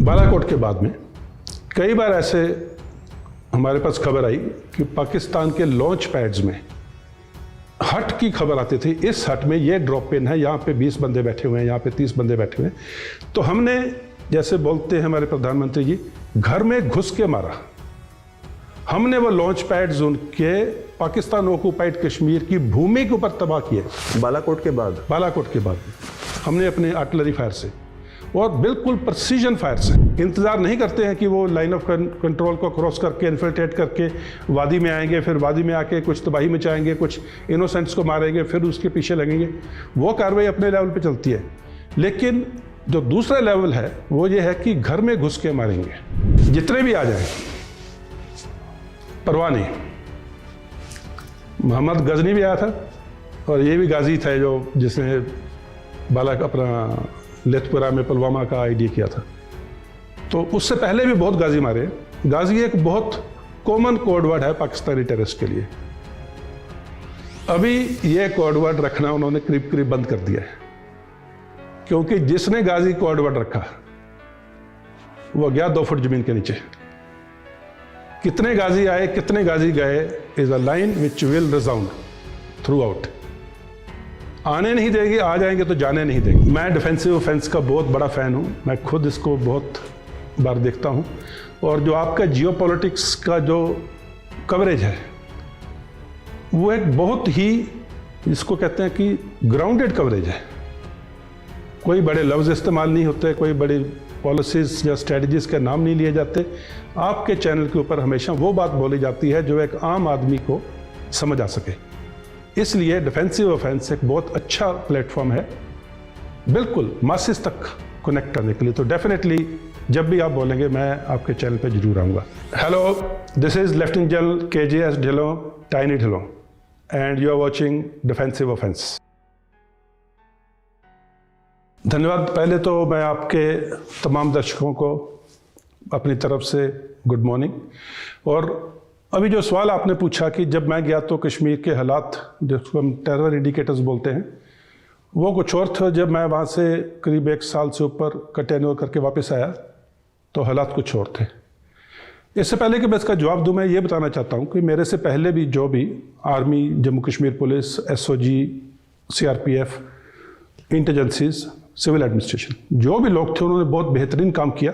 बालाकोट के बाद में कई बार ऐसे हमारे पास खबर आई कि पाकिस्तान के लॉन्च पैड्स में हट की खबर आती थी, इस हट में ये ड्रॉप पिन है, यहाँ पे 20 बंदे बैठे हुए हैं, यहाँ पे 30 बंदे बैठे हुए हैं। तो हमने, जैसे बोलते हैं हमारे प्रधानमंत्री जी, घर में घुस के मारा। हमने वो लॉन्च पैड्स उनके पाकिस्तान ऑक्युपाइड कश्मीर की भूमि के ऊपर तबाह किए। बालाकोट के बाद हमने अपने आर्टिलरी फायर से और बिल्कुल प्रिसीजन फायर से, इंतज़ार नहीं करते हैं कि वो लाइन ऑफ कंट्रोल को क्रॉस करके इन्फिल्ट्रेट करके वादी में आएंगे, फिर वादी में आके कुछ तबाही मचाएंगे, कुछ इनोसेंट्स को मारेंगे, फिर उसके पीछे लगेंगे। वो कार्रवाई अपने लेवल पे चलती है, लेकिन जो दूसरा लेवल है वो ये है कि घर में घुस के मारेंगे, जितने भी आ जाए, परवाह नहीं। मोहम्मद गजनी भी आया था और ये भी गाजी था जो जिसने अपना लेथपुरा में पुलवामा का आईडी किया था। तो उससे पहले भी बहुत गाजी मारे। गाजी एक बहुत कॉमन कोड वर्ड है पाकिस्तानी टेररिस्ट के लिए। अभी ये कोड वर्ड रखना उन्होंने करीब करीब बंद कर दिया है, क्योंकि जिसने गाजी कोड वर्ड रखा वो गया 2 फुट जमीन के नीचे। कितने गाजी आए, कितने गाजी गए is a line which will resound throughout. आने नहीं देंगे, आ जाएंगे तो जाने नहीं देंगे। मैं डिफेंसिव ऑफेंस का बहुत बड़ा फ़ैन हूँ, मैं खुद इसको बहुत बार देखता हूँ। और जो आपका जियोपॉलिटिक्स का जो कवरेज है वो एक बहुत ही, जिसको कहते हैं कि ग्राउंडेड कवरेज है। कोई बड़े लफ्ज़ इस्तेमाल नहीं होते, कोई बड़ी पॉलिसीज़ या स्ट्रेटजीज़ के नाम नहीं लिए जाते। आपके चैनल के ऊपर हमेशा वो बात बोली जाती है जो एक आम आदमी को समझ आ सके। इसलिए डिफेंसिव ऑफेंस एक बहुत अच्छा प्लेटफॉर्म है, बिल्कुल मासिस तक कनेक्ट करने के लिए। तो डेफिनेटली जब भी आप बोलेंगे मैं आपके चैनल पे जरूर आऊँगा। Hello, this is lieutenant general KJS Dhillon, Tiny Dhillon, and you are watching Defensive Offence. धन्यवाद। पहले तो मैं आपके तमाम दर्शकों को अपनी तरफ से गुड मॉर्निंग। और अभी जो सवाल आपने पूछा कि जब मैं गया तो कश्मीर के हालात, जिसको हम टेरर इंडिकेटर्स बोलते हैं, वो कुछ और था। जब मैं वहाँ से करीब 1 साल से ऊपर का टेन्योर करके वापस आया तो हालात कुछ और थे। इससे पहले कि मैं इसका जवाब दूँ, मैं ये बताना चाहता हूँ कि मेरे से पहले भी जो भी army, Jammu Kashmir police, SOG, CRPF, intelligences, civil administration, जो भी लोग थे उन्होंने बहुत बेहतरीन काम किया।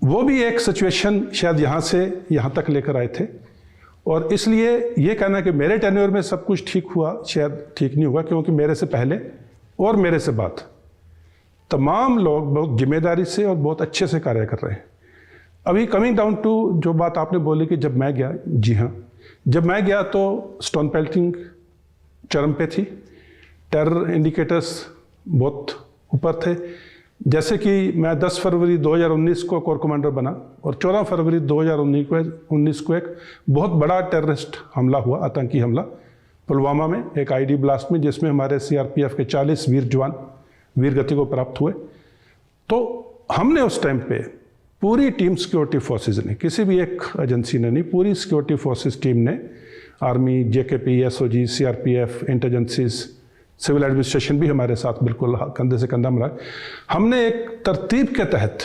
वो भी एक सिचुएशन शायद यहाँ से यहाँ तक लेकर आए थे। और इसलिए ये कहना कि मेरे टेन्योर में सब कुछ ठीक हुआ, शायद ठीक नहीं हुआ, क्योंकि मेरे से पहले और मेरे से बाद तमाम लोग बहुत जिम्मेदारी से और बहुत अच्छे से कार्य कर रहे हैं। अभी कमिंग डाउन टू जो बात आपने बोली कि जब मैं गया, जी हाँ, जब मैं गया तो स्टोन पेल्टिंग चरम पे थी, टेरर इंडिकेटर्स बहुत ऊपर थे। जैसे कि मैं 10 फरवरी 2019 को कोर कमांडर बना और 14 फरवरी 2019 को एक बहुत बड़ा टेररिस्ट हमला हुआ, आतंकी हमला पुलवामा में, एक ID ब्लास्ट में, जिसमें हमारे CRPF के 40 वीर जवान वीर गति को प्राप्त हुए। तो हमने उस टाइम पे पूरी टीम सिक्योरिटी फोर्सेज ने, किसी भी एक एजेंसी ने नहीं, पूरी सिक्योरिटी फोर्सेज टीम ने, army, JKP, SOG, CRPF, intelligences, civil administration भी हमारे साथ बिल्कुल कंधे से कंधा मिला। हमने एक तरतीब के तहत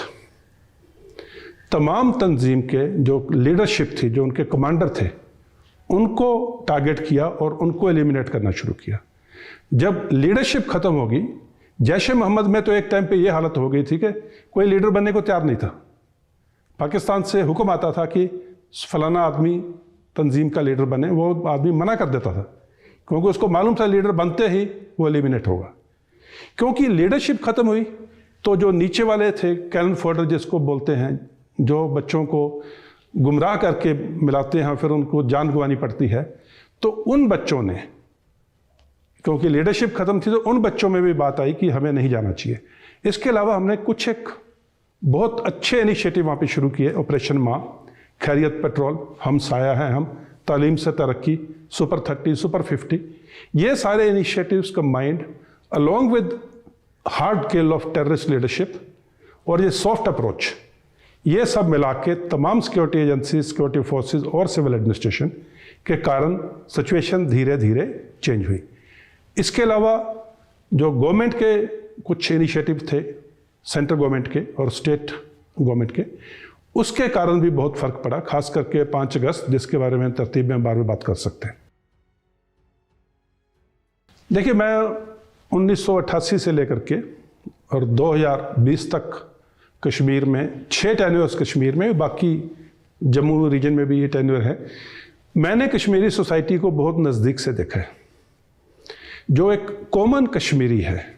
तमाम तंजीम के जो लीडरशिप थी, जो उनके कमांडर थे, उनको टारगेट किया और उनको एलिमिनेट करना शुरू किया। जब लीडरशिप खत्म होगी, जैश-ए मोहम्मद में तो एक टाइम पे ये हालत हो गई थी कि कोई लीडर बनने को तैयार नहीं था। पाकिस्तान से हुक्म आता था कि फलाना आदमी तंजीम का लीडर बने, वो आदमी मना कर देता था, क्योंकि उसको मालूम था लीडर बनते ही वो एलिमिनेट होगा। क्योंकि लीडरशिप खत्म हुई तो जो नीचे वाले थे, कैनन फोडर जिसको बोलते हैं, जो बच्चों को गुमराह करके मिलाते हैं, फिर उनको जान गंवानी पड़ती है, तो उन बच्चों ने, क्योंकि लीडरशिप खत्म थी, तो उन बच्चों में भी बात आई कि हमें नहीं जाना चाहिए। इसके अलावा हमने कुछ एक बहुत अच्छे इनिशिएटिव वहाँ पे शुरू किए। ऑपरेशन माँ, खैरियत पेट्रोल, हम साया हैं हम, तालीम से तरक्की, सुपर 30, सुपर 50, ये सारे initiatives combined along with hard kill of terrorist leadership और ये सॉफ्ट अप्रोच, ये सब मिला के तमाम सिक्योरिटी एजेंसी, सिक्योरिटी फोर्सेस और सिविल एडमिनिस्ट्रेशन के कारण सिचुएशन धीरे धीरे चेंज हुई। इसके अलावा जो गवर्नमेंट के कुछ इनिशिएटिव थे, सेंट्रल गवर्नमेंट के और स्टेट गवर्नमेंट के, उसके कारण भी बहुत फर्क पड़ा, खास करके 5 अगस्त, जिसके बारे में तरतीब में बाद में बात कर सकते हैं। देखिए, मैं 1988 से लेकर के और 2020 तक कश्मीर में 6 टेन्योर्स कश्मीर में, बाकी जम्मू रीजन में भी ये टेन्योर है। मैंने कश्मीरी सोसाइटी को बहुत नज़दीक से देखा है। जो एक कॉमन कश्मीरी है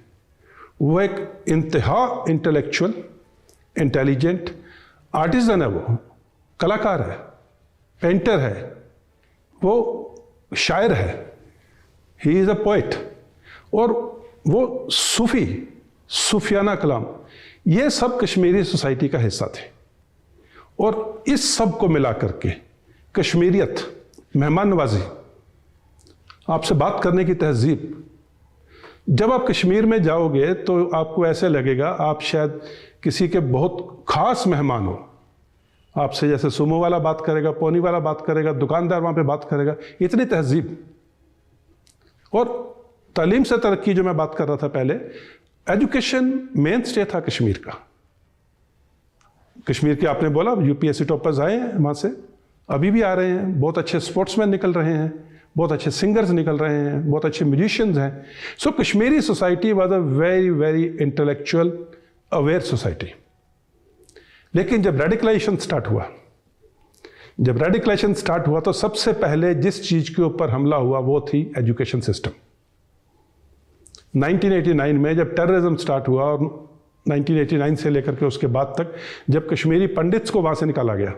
वो एक इंतहा इंटेलेक्चुअल, इंटेलिजेंट आर्टिजन है, वो कलाकार है, पेंटर है, वो शायर है, ही इज़ अ पोइट, और वो सूफियाना कलाम, ये सब कश्मीरी सोसाइटी का हिस्सा थे। और इस सब को मिला करके कश्मीरियत, मेहमान नवाजी, आपसे बात करने की तहजीब, जब आप कश्मीर में जाओगे तो आपको ऐसे लगेगा आप शायद किसी के बहुत खास मेहमान हो। आपसे जैसे सुमो वाला बात करेगा, पोनी वाला बात करेगा, दुकानदार वहाँ पे बात करेगा, इतनी तहजीब। और तालीम से तरक्की, जो मैं बात कर रहा था पहले, एजुकेशन मेन स्टे था कश्मीर का। कश्मीर के आपने बोला यूपीएससी टॉपर्स आए हैं वहाँ से, अभी भी आ रहे हैं, बहुत अच्छे स्पोर्ट्समैन निकल रहे हैं, बहुत अच्छे सिंगर्स निकल रहे हैं, बहुत अच्छे म्यूजिशियंस हैं। So Kashmiri society was a very very intellectual aware society. लेकिन जब रेडिकलाइजेशन स्टार्ट हुआ तो सबसे पहले जिस चीज़ के ऊपर हमला हुआ वो थी एजुकेशन सिस्टम। 1989 में जब टेररिज्म स्टार्ट हुआ, और 1989 से लेकर के उसके बाद तक, जब कश्मीरी पंडित्स को वहाँ से निकाला गया,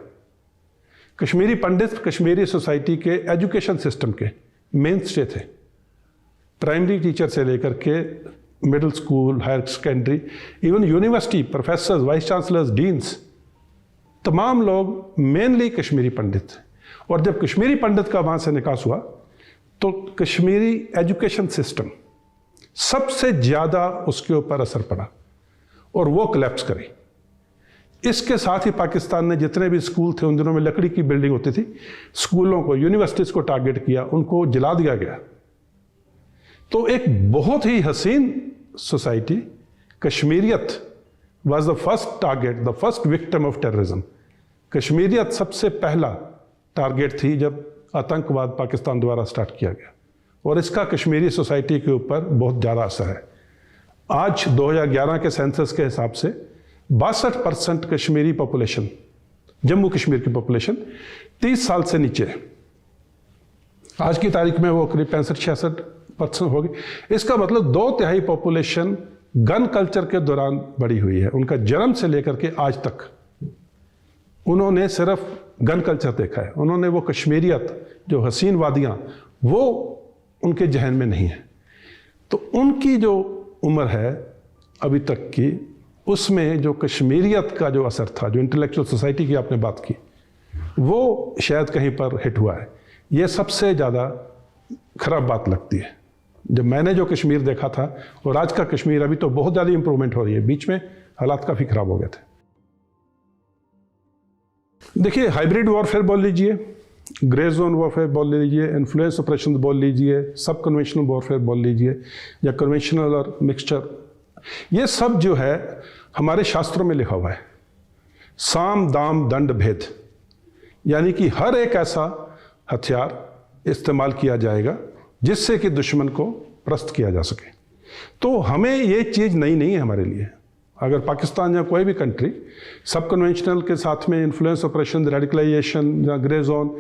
कश्मीरी पंडित कश्मीरी सोसाइटी के एजुकेशन सिस्टम के मेन स्टे थे। प्राइमरी टीचर से लेकर के middle school, higher secondary, even university, professors, vice chancellors, deans, तमाम लोग मेनली कश्मीरी पंडित थे। और जब कश्मीरी पंडित का वहाँ से निकास हुआ तो कश्मीरी एजुकेशन सिस्टम सबसे ज़्यादा उसके ऊपर असर पड़ा और वो कोलैप्स करी। इसके साथ ही पाकिस्तान ने जितने भी स्कूल थे, उन दिनों में लकड़ी की बिल्डिंग होती थी, स्कूलों को, यूनिवर्सिटीज़ को टारगेट किया, उनको जला दिया गया। तो एक बहुत ही हसीन सोसाइटी, कश्मीरियत was the first target, the first victim of terrorism. कश्मीरियत सबसे पहला टारगेट थी जब आतंकवाद पाकिस्तान द्वारा स्टार्ट किया गया, और इसका कश्मीरी सोसाइटी के ऊपर बहुत ज़्यादा असर है। आज 2011 के सेंसस के हिसाब से 62% कश्मीरी पॉपुलेशन, जम्मू कश्मीर की पॉपुलेशन 30 साल से नीचे है। आज की तारीख में वो करीब 65-66% होगी। इसका मतलब 2/3 पॉपुलेशन गन कल्चर के दौरान बड़ी हुई है। उनका जन्म से लेकर के आज तक उन्होंने सिर्फ गन कल्चर देखा है। उन्होंने वो कश्मीरियत, जो हसीन वादियाँ, वो उनके जहन में नहीं है। तो उनकी जो उम्र है अभी तक की, उसमें जो कश्मीरियत का जो असर था, जो इंटेलेक्चुअल सोसाइटी की आपने बात की, वो शायद कहीं पर हिट हुआ है। ये सबसे ज़्यादा खराब बात लगती है। जब मैंने जो कश्मीर देखा था और आज का कश्मीर, अभी तो बहुत ज़्यादा इंप्रूवमेंट हो रही है, बीच में हालात काफ़ी ख़राब हो गए थे। देखिए, हाइब्रिड वॉरफेयर बोल लीजिए, ग्रे जोन वॉरफेयर बोल लीजिए, इन्फ्लुएंस ऑपरेशन बोल लीजिए, सब कन्वेंशनल वॉरफेयर बोल लीजिए, या कन्वेंशनल और मिक्सचर, ये सब जो है हमारे शास्त्रों में लिखा हुआ है। साम दाम दंड भेद, यानी कि हर एक ऐसा हथियार इस्तेमाल किया जाएगा जिससे कि दुश्मन को परास्त किया जा सके। तो हमें ये चीज़ नई नहीं है हमारे लिए। अगर पाकिस्तान या कोई भी कंट्री सब कन्वेंशनल के साथ में इन्फ्लुएंस ऑपरेशन, रेडिकलाइजेशन या ग्रे जोन,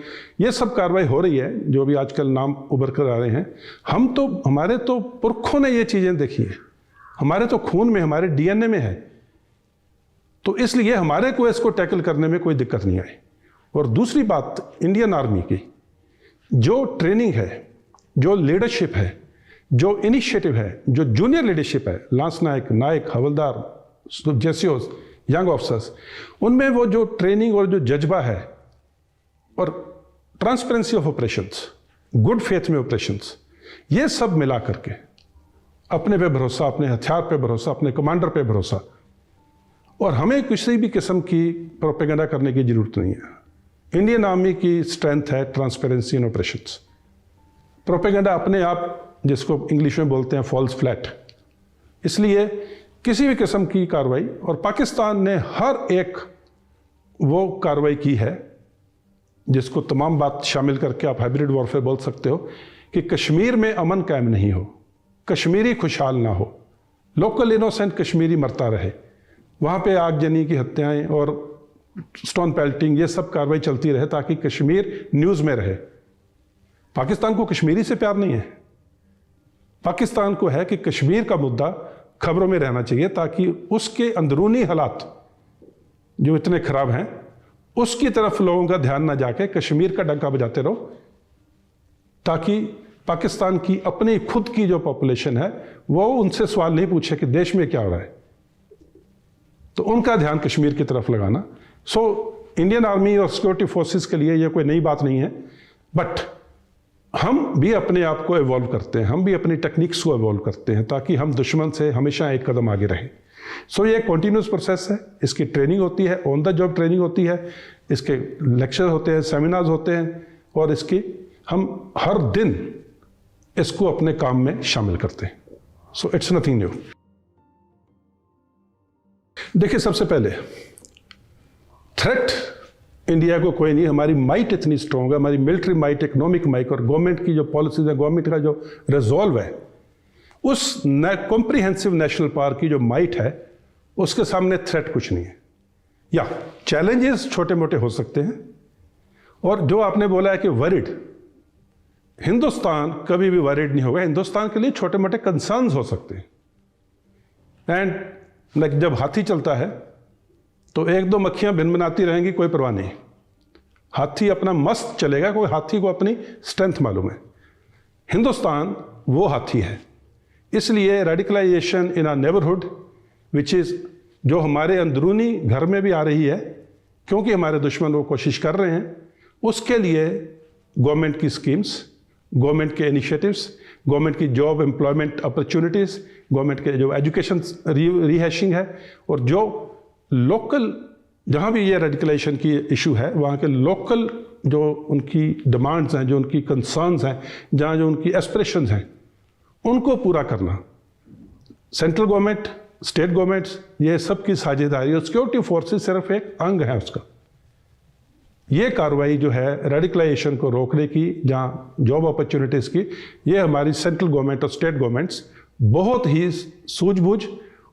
ये सब कार्रवाई हो रही है, जो भी आजकल नाम उभर कर आ रहे हैं, हमारे तो पुरखों ने ये चीज़ें देखी हैं, हमारे तो खून में, हमारे डीएनए में है। तो इसलिए हमारे को इसको टैकल करने में कोई दिक्कत नहीं आई। और दूसरी बात, इंडियन आर्मी की जो ट्रेनिंग है, जो लीडरशिप है, जो इनिशिएटिव है, जो जूनियर लीडरशिप है, लांस नायक, नायक, हवलदार, जेसीओस, यंग ऑफिसर्स, उनमें वो जो ट्रेनिंग और जो जज्बा है, और transparency of operations, good faith में ऑपरेशंस, ये सब मिला करके अपने पे भरोसा, अपने हथियार पे भरोसा, अपने कमांडर पे भरोसा, और हमें किसी भी किस्म की प्रोपेगेंडा करने की जरूरत नहीं है। इंडियन आर्मी की स्ट्रेंथ है ट्रांसपेरेंसी इन ऑपरेशंस। प्रोपेगेंडा अपने आप, जिसको इंग्लिश में बोलते हैं फॉल्स फ्लैट, इसलिए किसी भी किस्म की कार्रवाई, और पाकिस्तान ने हर एक वो कार्रवाई की है जिसको तमाम बात शामिल करके आप हाइब्रिड वॉरफेयर बोल सकते हो कि कश्मीर में अमन कायम नहीं हो, कश्मीरी खुशहाल ना हो, लोकल इनोसेंट कश्मीरी मरता रहे, वहाँ पे आगजनी की हत्याएं और स्टोन पेल्टिंग ये सब कार्रवाई चलती रहे ताकि कश्मीर न्यूज़ में रहे। पाकिस्तान को कश्मीरी से प्यार नहीं है, पाकिस्तान को है कि कश्मीर का मुद्दा खबरों में रहना चाहिए ताकि उसके अंदरूनी हालात जो इतने खराब हैं उसकी तरफ लोगों का ध्यान ना जाके कश्मीर का डंका बजाते रहो, ताकि पाकिस्तान की अपनी खुद की जो पॉपुलेशन है वो उनसे सवाल नहीं पूछे कि देश में क्या हो रहा है, तो उनका ध्यान कश्मीर की तरफ लगाना। सो इंडियन आर्मी और सिक्योरिटी फोर्सेस के लिए ये कोई नई बात नहीं है, बट हम भी अपने आप को इवॉल्व करते हैं, हम भी अपनी टेक्निक्स को इवॉल्व करते हैं ताकि हम दुश्मन से हमेशा एक कदम आगे रहें। सो ये कॉन्टीन्यूस प्रोसेस है, इसकी ट्रेनिंग होती है, ऑन द जॉब ट्रेनिंग होती है, इसके लेक्चर होते हैं, सेमिनार्स होते हैं, और इसकी हम हर दिन इसको अपने काम में शामिल करते हैं। So it's nothing new. देखिए, सबसे पहले थ्रेट इंडिया को कोई नहीं, हमारी माइट इतनी स्ट्रॉन्ग है, हमारी मिलिट्री माइट, इकोनॉमिक माइट और गवर्नमेंट की जो पॉलिसीज है, गवर्नमेंट का जो रिजॉल्व है, उस कॉम्प्रिहेंसिव नेशनल पार्क की जो माइट है उसके सामने थ्रेट कुछ नहीं है। या चैलेंजेस छोटे मोटे हो सकते हैं, और जो आपने बोला है कि वरिड, हिंदुस्तान कभी भी वरिड नहीं होगा। हिंदुस्तान के लिए छोटे मोटे कंसर्न्स हो सकते हैं, एंड लाइक जब हाथी चलता है तो एक दो मक्खियां भिनभिनाती रहेंगी, कोई परवाह नहीं, हाथी अपना मस्त चलेगा, कोई हाथी को अपनी स्ट्रेंथ मालूम है। हिंदुस्तान वो हाथी है, इसलिए radicalisation in our neighbourhood which is, जो हमारे अंदरूनी घर में भी आ रही है क्योंकि हमारे दुश्मन वो कोशिश कर रहे हैं, उसके लिए गवर्नमेंट की स्कीम्स, गवर्नमेंट के इनिशिएटिव्स, गवर्नमेंट की जॉब एम्प्लॉयमेंट अपॉर्चुनिटीज़, गवर्नमेंट के जो एजुकेशन रिहैशिंग है, और जो लोकल जहाँ भी ये रेडिकलाइजेशन की इशू है वहाँ के लोकल जो उनकी डिमांड्स हैं, जो उनकी कंसर्न्स हैं, जहाँ जो उनकी एस्पिरेशंस हैं, उनको पूरा करना। सेंट्रल गवर्नमेंट, स्टेट गवर्नमेंट्स, ये सब की साझेदारी, और सिक्योरिटी फोर्सेस सिर्फ एक अंग है उसका। ये कार्रवाई जो है रेडिकलाइजेशन को रोकने की, जहाँ जॉब अपॉर्चुनिटीज़ की, ये हमारी सेंट्रल गवर्नमेंट और स्टेट गवर्नमेंट्स बहुत ही सूझबूझ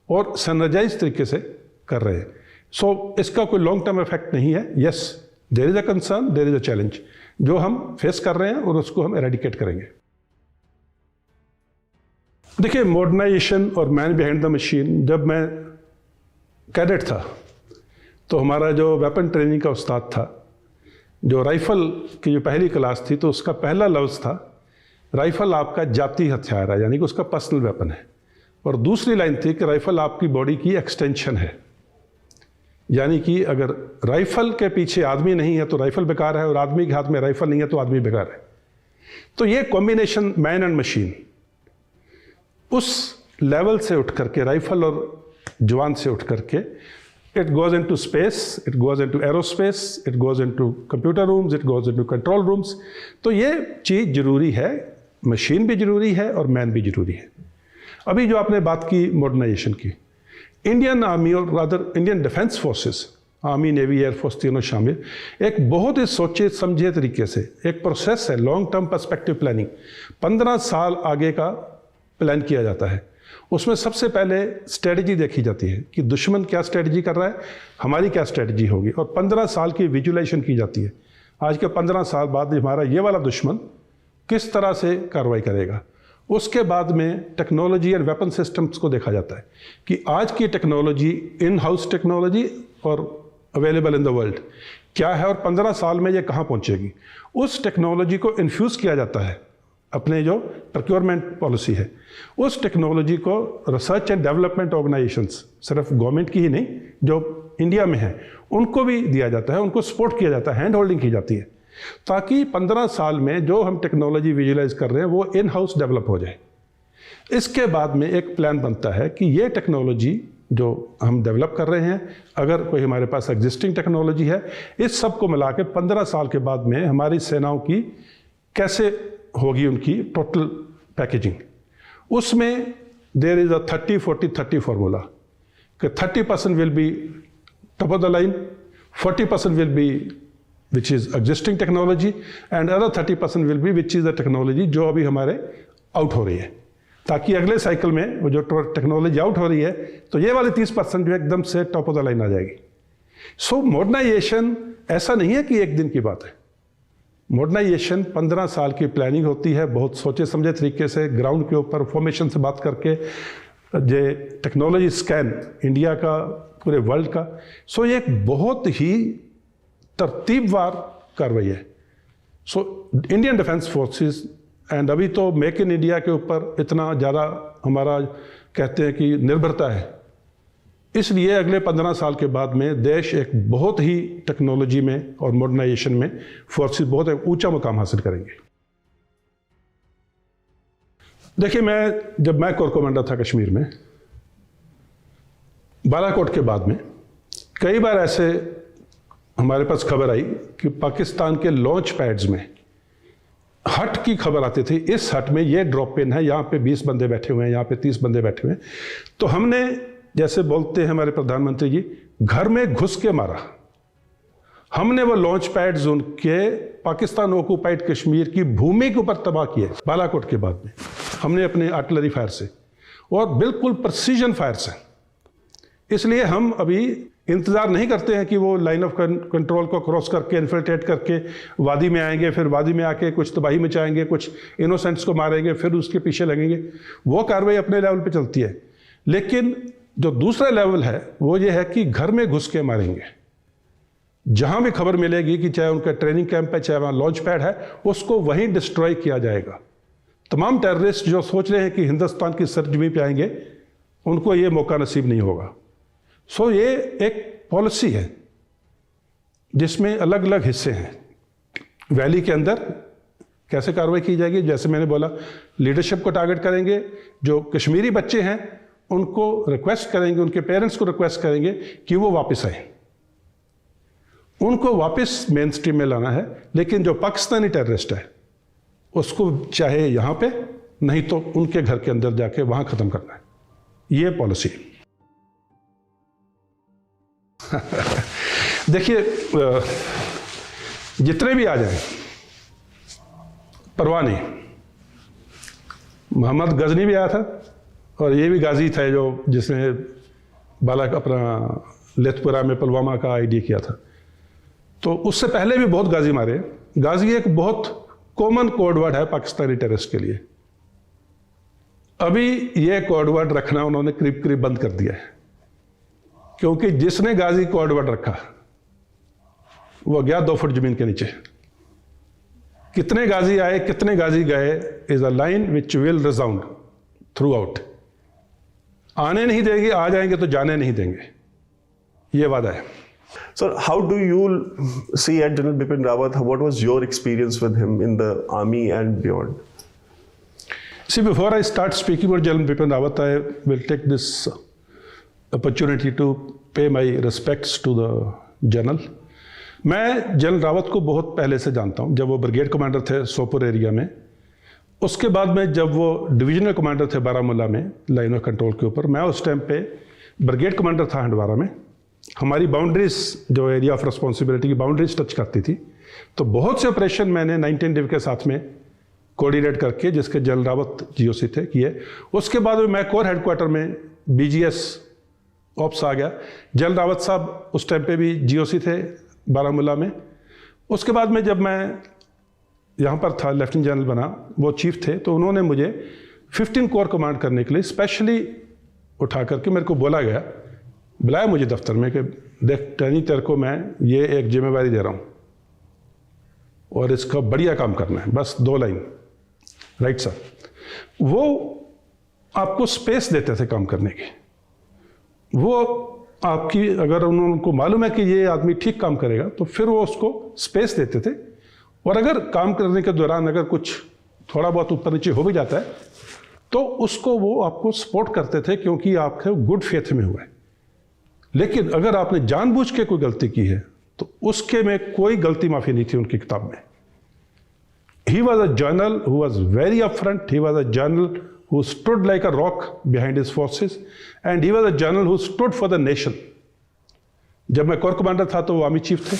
और सनराइज तरीके से कर रहे हैं। सो इसका कोई लॉन्ग टर्म इफेक्ट नहीं है। Yes, there is a concern, there is a challenge जो हम फेस कर रहे हैं, और उसको हम एरेडिकेट करेंगे। देखिए, मॉडर्नाइजेशन और मैन बिहाइंड द मशीन, जब मैं कैडेट था तो हमारा जो वेपन ट्रेनिंग का उस्ताद था, जो राइफ़ल की जो पहली क्लास थी, तो उसका पहला लफ्ज़ था, राइफ़ल आपका जाती हथियार है, यानी कि उसका पर्सनल वेपन है। और दूसरी लाइन थी कि राइफ़ल आपकी बॉडी की एक्सटेंशन है, यानी कि अगर राइफ़ल के पीछे आदमी नहीं है तो राइफ़ल बेकार है, और आदमी के हाथ में राइफ़ल नहीं है तो आदमी बेकार है। तो ये कॉम्बिनेशन मैन एंड मशीन, उस लेवल से उठ करके, राइफ़ल और जवान से उठ करके, it goes into space, it goes into aerospace, it goes into computer rooms, it goes into control rooms। तो ये चीज़ ज़रूरी है, मशीन भी ज़रूरी है और मैन भी ज़रूरी है। अभी जो आपने बात की मॉडर्नाइजेशन की, इंडियन आर्मी और rather Indian defence forces, army, navy, air force तीनों शामिल, एक बहुत ही सोचे समझे तरीके से एक प्रोसेस है, लॉन्ग टर्म पर्सपेक्टिव प्लानिंग, 15 साल आगे का प्लान किया जाता है। उसमें सबसे पहले स्ट्रेटजी देखी जाती है कि दुश्मन क्या स्ट्रेटजी कर रहा है, हमारी क्या स्ट्रेटजी होगी, और 15 साल की विजुलाइजेशन की जाती है। आज के 15 साल बाद हमारा ये वाला दुश्मन किस तरह से कार्रवाई करेगा। उसके बाद में टेक्नोलॉजी एंड वेपन सिस्टम्स को देखा जाता है कि आज की टेक्नोलॉजी, इन हाउस टेक्नोलॉजी और अवेलेबल इन द वर्ल्ड क्या है, और 15 साल में ये कहाँ पहुँचेगी। उस टेक्नोलॉजी को इन्फ्यूज़ किया जाता है अपने जो प्रोक्योरमेंट पॉलिसी है, उस टेक्नोलॉजी को रिसर्च एंड डेवलपमेंट ऑर्गेनाइजेशंस, सिर्फ गवर्नमेंट की ही नहीं, जो इंडिया में है, उनको भी दिया जाता है, उनको सपोर्ट किया जाता है, हैंड होल्डिंग की जाती है, ताकि 15 साल में जो हम टेक्नोलॉजी विजुलाइज कर रहे हैं वो इन हाउस डेवलप हो जाए। इसके बाद में एक प्लान बनता है कि ये टेक्नोलॉजी जो हम डेवलप कर रहे हैं, अगर कोई हमारे पास एग्जिस्टिंग टेक्नोलॉजी है, इस सब को मिला के 15 साल के बाद में हमारी सेनाओं की कैसे होगी उनकी टोटल पैकेजिंग। उसमें देयर इज़ अ 30-40-30 फार्मूला। कि 30% will be top of the line, 40% will be which is existing technology and other 30% will be which is the technology जो अभी हमारे आउट हो रही है, ताकि अगले साइकिल में वो जो टेक्नोलॉजी आउट हो रही है तो ये वाली 30% जो एकदम से टॉप ऑफ द लाइन आ जाएगी। सो मॉडर्नाइजेशन ऐसा नहीं है कि एक दिन की बात है। मॉडर्नाइजेशन 15 साल की प्लानिंग होती है, बहुत सोचे समझे तरीके से, ग्राउंड के ऊपर फॉर्मेशन से बात करके, जे टेक्नोलॉजी स्कैन इंडिया का, पूरे वर्ल्ड का। सो ये एक बहुत ही तरतीबवार कार्रवाई है। So Indian defence forces and अभी तो मेक इन इंडिया के ऊपर इतना ज़्यादा हमारा कहते हैं कि निर्भरता है, इसलिए अगले 15 साल के बाद में देश एक बहुत ही टेक्नोलॉजी में और मॉडर्नाइजेशन में फोर्सेस बहुत एक ऊंचा मुकाम हासिल करेंगे। देखिए, जब मैं कोर कमांडर था कश्मीर में, बालाकोट के बाद में कई बार ऐसे हमारे पास खबर आई कि पाकिस्तान के लॉन्च पैड्स में हट की खबर आती थी, इस हट में ये ड्रॉप पिन है, यहाँ पे 20 बंदे बैठे हुए हैं, यहाँ पे 30 बंदे बैठे हुए हैं। तो हमने, जैसे बोलते हैं हमारे प्रधानमंत्री जी, घर में घुस के मारा। हमने वो लॉन्च पैड्स उनके पाकिस्तान ऑक्युपाइड कश्मीर की भूमि के ऊपर तबाह किए। बालाकोट के बाद में हमने अपने आर्टिलरी फायर से और बिल्कुल प्रिसीजन फायर से। इसलिए हम अभी इंतज़ार नहीं करते हैं कि वो लाइन ऑफ कंट्रोल को क्रॉस करके इन्फिल्ट्रेट करके वादी में आएंगे, फिर वादी में आके कुछ तबाही मचाएंगे, कुछ इनोसेंट्स को मारेंगे, फिर उसके पीछे लगेंगे। वो कार्रवाई अपने लेवल पे चलती है, लेकिन जो दूसरा लेवल है वो ये है कि घर में घुस के मारेंगे। जहां भी खबर मिलेगी कि चाहे उनका ट्रेनिंग कैंप है, चाहे वहां लॉन्च पैड है, उसको वहीं डिस्ट्रॉय किया जाएगा। तमाम टेररिस्ट जो सोच रहे हैं कि हिंदुस्तान की सरजमी पे आएंगे, उनको ये मौका नसीब नहीं होगा। सो ये एक पॉलिसी है जिसमें अलग अलग हिस्से हैं। वैली के अंदर कैसे कार्रवाई की जाएगी, जैसे मैंने बोला, लीडरशिप को टारगेट करेंगे। जो कश्मीरी बच्चे हैं उनको रिक्वेस्ट करेंगे, उनके पेरेंट्स को रिक्वेस्ट करेंगे कि वो वापस आए, उनको वापस मेन स्ट्रीम में लाना है। लेकिन जो पाकिस्तानी टेररिस्ट है उसको चाहे यहाँ पे, नहीं तो उनके घर के अंदर जाके वहां खत्म करना है। ये पॉलिसी देखिए, जितने भी आ जाएं परवाह नहीं। मोहम्मद गजनी भी आया था और ये भी गाजी था जो जिसने अपना लेथपुरा में पुलवामा का आईडी किया था। तो उससे पहले भी बहुत गाजी मारे। गाजी एक बहुत कॉमन कोड वर्ड है पाकिस्तानी टेररिस्ट के लिए। अभी ये कोड वर्ड रखना उन्होंने करीब करीब बंद कर दिया है, क्योंकि जिसने गाजी कोड वर्ड रखा वो गया 2 फुट जमीन के नीचे। कितने गाजी आए, कितने गाजी गए, is a line which will resound throughout. आने नहीं देंगे, आ जाएंगे तो जाने नहीं देंगे, ये वादा है। Sir, how do you see at General Bipin Rawat? What was your experience with him in the army and beyond? See, before I start speaking about General Bipin Rawat, I will take this opportunity to pay my respects to the general. मैं general Rawat को बहुत पहले से जानता हूँ, जब वो brigade commander थे सोपुर एरिया में। उसके बाद में जब वो डिविजनल कमांडर थे बारामूला में लाइन ऑफ कंट्रोल के ऊपर, मैं उस टाइम पे ब्रिगेड कमांडर था हंडवारा में। हमारी बाउंड्रीज, जो एरिया ऑफ रिस्पॉन्सिबिलिटी की बाउंड्रीज टच करती थी, तो बहुत से ऑपरेशन मैंने 19 डिव के साथ में कोऑर्डिनेट करके, जिसके जनरल रावत जीओसी थे, किए। उसके बाद में मैं कोर हेडक्वार्टर में बीजीएस ऑप्स आ गया। जनरल रावत साहब उस टाइम पे भी जीओसी थे बारामूला में। उसके बाद में जब मैं यहाँ पर था, लेफ्टिनेंट जनरल बना, वो चीफ थे, तो उन्होंने मुझे 15 कोर कमांड करने के लिए स्पेशली उठा करके मेरे को बोला गया, बुलाया मुझे दफ्तर में कि देख टर्नी, तेरे को मैं ये एक जिम्मेवारी दे रहा हूँ और इसका बढ़िया काम करना है, बस 2 लाइन। Right sir. वो आपको स्पेस देते थे काम करने की। वो आपकी, अगर उनको मालूम है कि ये आदमी ठीक काम करेगा, तो फिर वो उसको स्पेस देते थे। और अगर काम करने के दौरान अगर कुछ थोड़ा बहुत ऊपर नीचे हो भी जाता है, तो उसको वो आपको सपोर्ट करते थे, क्योंकि आपके गुड फेथ में हुआ है। लेकिन अगर आपने जानबूझ के कोई गलती की है, तो उसके में कोई गलती माफी नहीं थी उनकी किताब में। He was a general who was very upfront. He was a general who stood like a rock behind his forces, and he was a general who stood for the nation. जब मैं कोर कमांडर था तो वो army chief थे,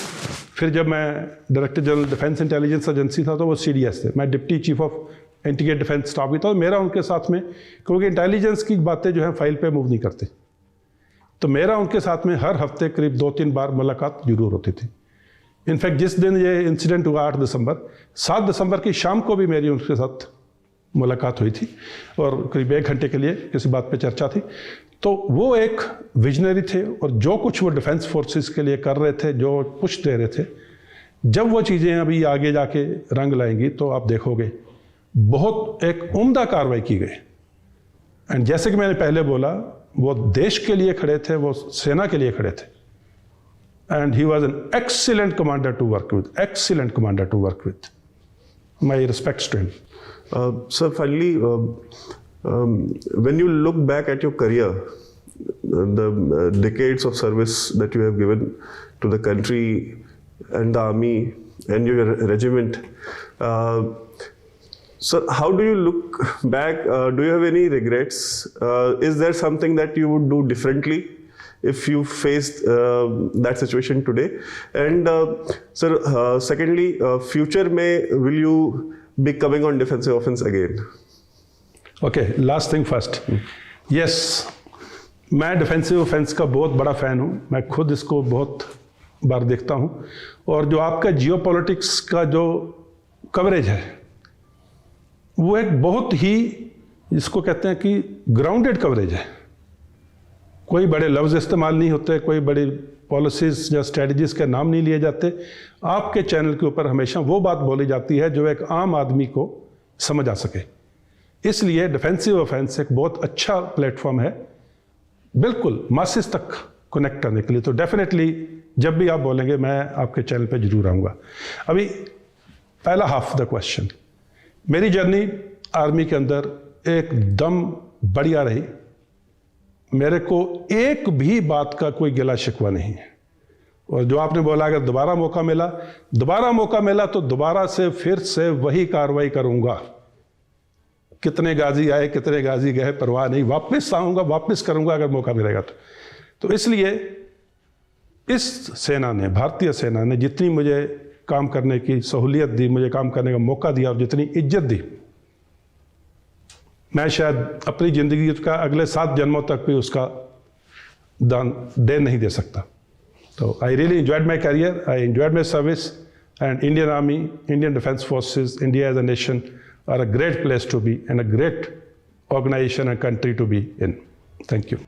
फिर जब मैं director general defence intelligence agency था तो वो CDS थे, मैं deputy chief of integrated defence staff भी था। मेरा उनके साथ में, क्योंकि इंटेलिजेंस की बातें जो है फाइल पे मूव नहीं करते, तो मेरा उनके साथ में हर हफ्ते करीब 2-3 बार मुलाकात जरूर होती थी। इनफैक्ट जिस दिन ये इंसिडेंट हुआ 8 दिसंबर, 7 दिसंबर की शाम को भी मेरी उनके साथ मुलाकात हुई थी और करीब 1 घंटे के लिए किसी बात पे चर्चा थी। तो वो एक विजनरी थे और जो कुछ वो डिफेंस फोर्सेस के लिए कर रहे थे, जो पुश दे रहे थे, जब वो चीज़ें अभी आगे जाके रंग लाएंगी तो आप देखोगे बहुत एक उम्दा कार्रवाई की गई। एंड जैसे कि मैंने पहले बोला, वो देश के लिए खड़े थे, वो सेना के लिए खड़े थे। And he was an excellent commander to work with, excellent commander to work with. My respects to him. Sir, finally, when you look back at your career, the decades of service that you have given to the country and the army and your regiment, so how do you look back? Do you have any regrets? Is there something that you would do differently if you faced that situation today? And sir, secondly, future will you be coming on defensive offense again? Okay, last thing first. Yes, मैं defensive offence का बहुत बड़ा fan हूँ, मैं खुद इसको बहुत बार देखता हूँ। और जो आपका जियोपॉलिटिक्स का जो कवरेज है, वो एक बहुत ही, जिसको कहते हैं कि ग्राउंडेड कवरेज है। कोई बड़े लफ्ज़ इस्तेमाल नहीं होते, कोई बड़ी पॉलिसीज़ या स्ट्रेटजीज़ के नाम नहीं लिए जाते। आपके चैनल के ऊपर हमेशा वो बात बोली जाती है जो एक आम आदमी को समझ आ सके। इसलिए डिफेंसिव ऑफेंस एक बहुत अच्छा प्लेटफॉर्म है, बिल्कुल मासिस तक कनेक्ट करने के लिए। तो डेफिनेटली जब भी आप बोलेंगे मैं आपके चैनल पे जरूर आऊँगा। अभी पहला हाफ द क्वेश्चन, मेरी जर्नी आर्मी के अंदर एकदम बढ़िया रही। मेरे को एक भी बात का कोई गिला शिकवा नहीं है। और जो आपने बोला अगर दोबारा मौका मिला तो दोबारा से फिर से वही कार्रवाई करूंगा। कितने गाजी आए कितने गाजी गए परवाह नहीं, वापस आऊंगा, वापस करूंगा अगर मौका मिलेगा तो इसलिए इस सेना ने, भारतीय सेना ने जितनी मुझे काम करने की सहूलियत दी, मुझे काम करने का मौका दिया और जितनी इज्जत दी, मैं शायद अपनी ज़िंदगी का अगले 7 जन्मों तक भी उसका दान दे नहीं दे सकता। तो I really enjoyed my career, I enjoyed my service, and Indian Army, Indian defence forces, India as a nation are a great place to be and a great organization and country to be in. Thank you.